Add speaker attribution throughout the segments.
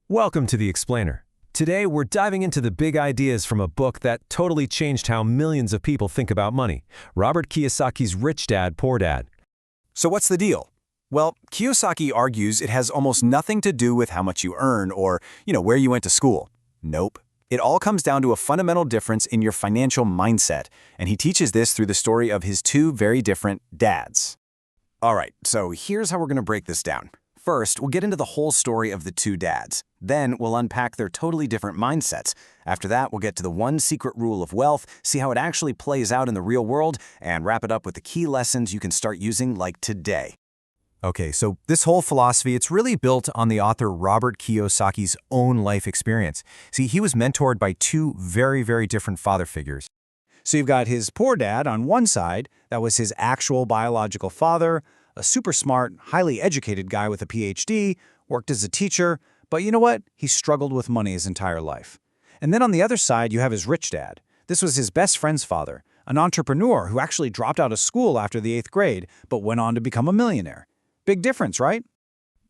Speaker 1: Welcome to The Explainer. Today, we're diving into the big ideas from a book that totally changed how millions of people think about money, Robert Kiyosaki's Rich Dad, Poor Dad.
Speaker 2: So what's the deal? Well, Kiyosaki argues it has almost nothing to do with how much you earn or, where you went to school. Nope. It all comes down to a fundamental difference in your financial mindset, and he teaches this through the story of his two very different dads. All right, so here's how we're going to break this down. First, we'll get into the whole story of the two dads. Then we'll unpack their totally different mindsets. After that, we'll get to the one secret rule of wealth, see how it actually plays out in the real world, and wrap it up with the key lessons you can start using like today. Okay, so this whole philosophy, it's really built on the author Robert Kiyosaki's own life experience. See, he was mentored by two very, very different father figures. So you've got his poor dad on one side, that was his actual biological father, a super smart, highly educated guy with a PhD, worked as a teacher, but you know what? He struggled with money his entire life. And then on the other side, you have his rich dad. This was his best friend's father, an entrepreneur who actually dropped out of school after the 8th grade, but went on to become a millionaire. Big difference, right?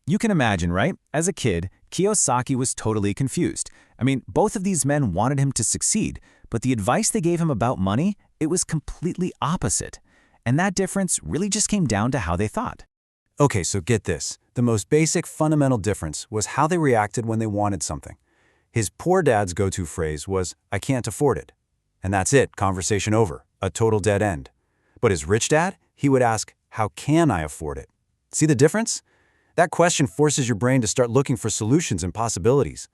Speaker 2: You can imagine, right? As a kid, Kiyosaki was totally confused. I mean, both of these men wanted him to succeed, but the advice they gave him about money, it was completely opposite. And that difference really just came down to how they thought. Okay, so get this. The most basic fundamental difference was how they reacted when they wanted something. His poor dad's go-to phrase was, "I can't afford it." And that's it, conversation over, a total dead end. But his rich dad, he would ask, "How can I afford it?" See the difference? That question forces your brain to start looking for solutions and possibilities.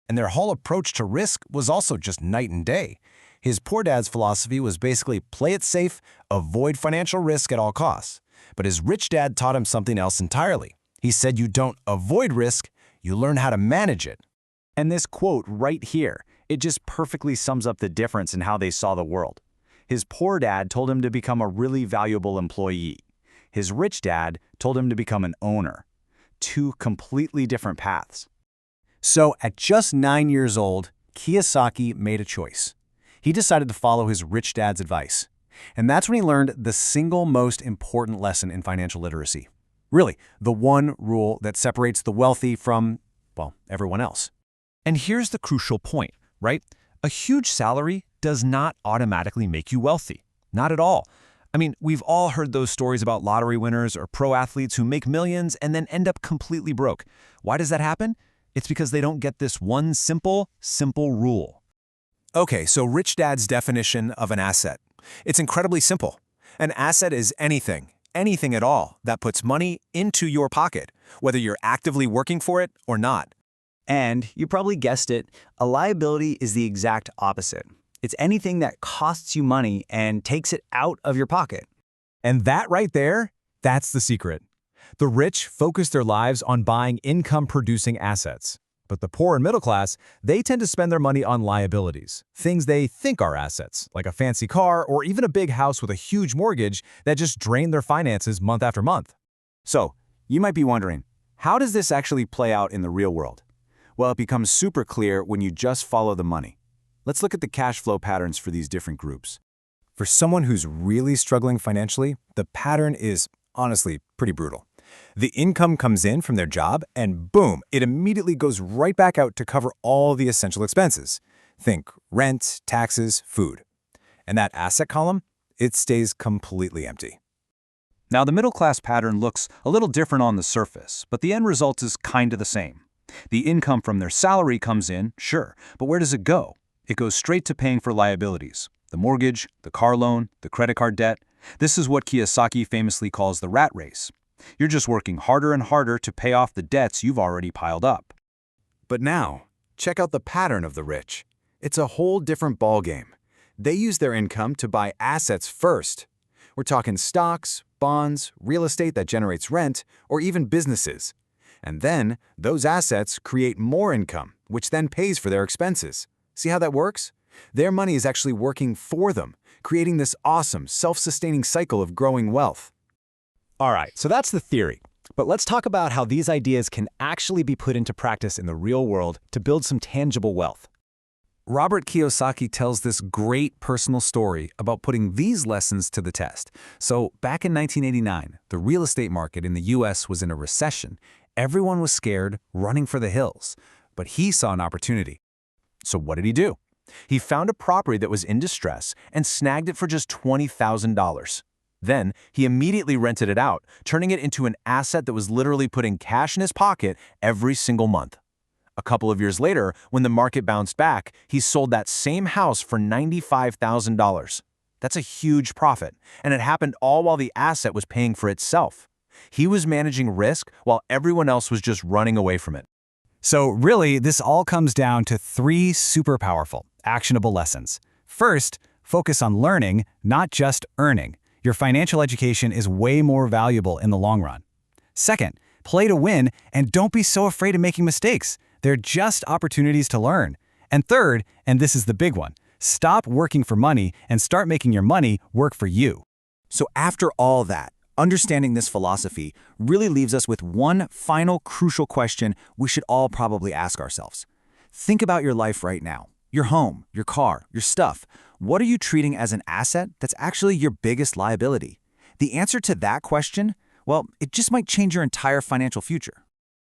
Speaker 2: And their whole approach to risk was also just night and day. His poor dad's philosophy was basically play it safe, avoid financial risk at all costs. But his rich dad taught him something else entirely. He said you don't avoid risk, you learn how to manage it. And this quote right here, it just perfectly sums up the difference in how they saw the world. His poor dad told him to become a really valuable employee. His rich dad told him to become an owner. Two completely different paths. So at just 9 years old, Kiyosaki made a choice. He decided to follow his rich dad's advice. And that's when he learned the single most important lesson in financial literacy. Really, the one rule that separates the wealthy from, well, everyone else. And here's the crucial point, right? A huge salary does not automatically make you wealthy. Not at all. I mean, we've all heard those stories about lottery winners or pro athletes who make millions and then end up completely broke. Why does that happen? It's because they don't get this one simple rule. Okay, so Rich Dad's definition of an asset. It's incredibly simple. An asset is anything at all, that puts money into your pocket, whether you're actively working for it or not.
Speaker 3: And you probably guessed it, a liability is the exact opposite. It's anything that costs you money and takes it out of your pocket.
Speaker 2: And that right there, that's the secret. The rich focus their lives on buying income-producing assets. But the poor and middle class, they tend to spend their money on liabilities, things they think are assets, like a fancy car or even a big house with a huge mortgage that just drain their finances month after month. So, you might be wondering, how does this actually play out in the real world? Well, it becomes super clear when you just follow the money. Let's look at the cash flow patterns for these different groups. For someone who's really struggling financially, the pattern is honestly pretty brutal. The income comes in from their job, and boom, it immediately goes right back out to cover all the essential expenses. Think rent, taxes, food. And that asset column, it stays completely empty.
Speaker 3: Now, the middle class pattern looks a little different on the surface, but the end result is kind of the same. The income from their salary comes in, sure, but where does it go? It goes straight to paying for liabilities. The mortgage, the car loan, the credit card debt. This is what Kiyosaki famously calls the rat race. You're just working harder and harder to pay off the debts you've already piled up.
Speaker 2: But now, check out the pattern of the rich. It's a whole different ballgame. They use their income to buy assets first. We're talking stocks, bonds, real estate that generates rent, or even businesses. And then, those assets create more income, which then pays for their expenses. See how that works? Their money is actually working for them, creating this awesome, self-sustaining cycle of growing wealth.
Speaker 1: All right, so that's the theory. But let's talk about how these ideas can actually be put into practice in the real world to build some tangible wealth.
Speaker 2: Robert Kiyosaki tells this great personal story about putting these lessons to the test. So, back in 1989, the real estate market in the US was in a recession. Everyone was scared, running for the hills. but he saw an opportunity. So what did he do? He found a property that was in distress and snagged it for just $20,000. Then, he immediately rented it out, turning it into an asset that was literally putting cash in his pocket every single month. A couple of years later, when the market bounced back, he sold that same house for $95,000. That's a huge profit, and it happened all while the asset was paying for itself. He was managing risk while everyone else was just running away from it.
Speaker 4: So really, this all comes down to 3 super powerful, actionable lessons. First, focus on learning, not just earning. Your financial education is way more valuable in the long run. Second, play to win and don't be so afraid of making mistakes. They're just opportunities to learn. And third, and this is the big one, stop working for money and start making your money work for you.
Speaker 2: So after all that, understanding this philosophy really leaves us with one final crucial question we should all probably ask ourselves. Think about your life right now. Your home, your car, your stuff. What are you treating as an asset that's actually your biggest liability? The answer to that question, well, it just might change your entire financial future.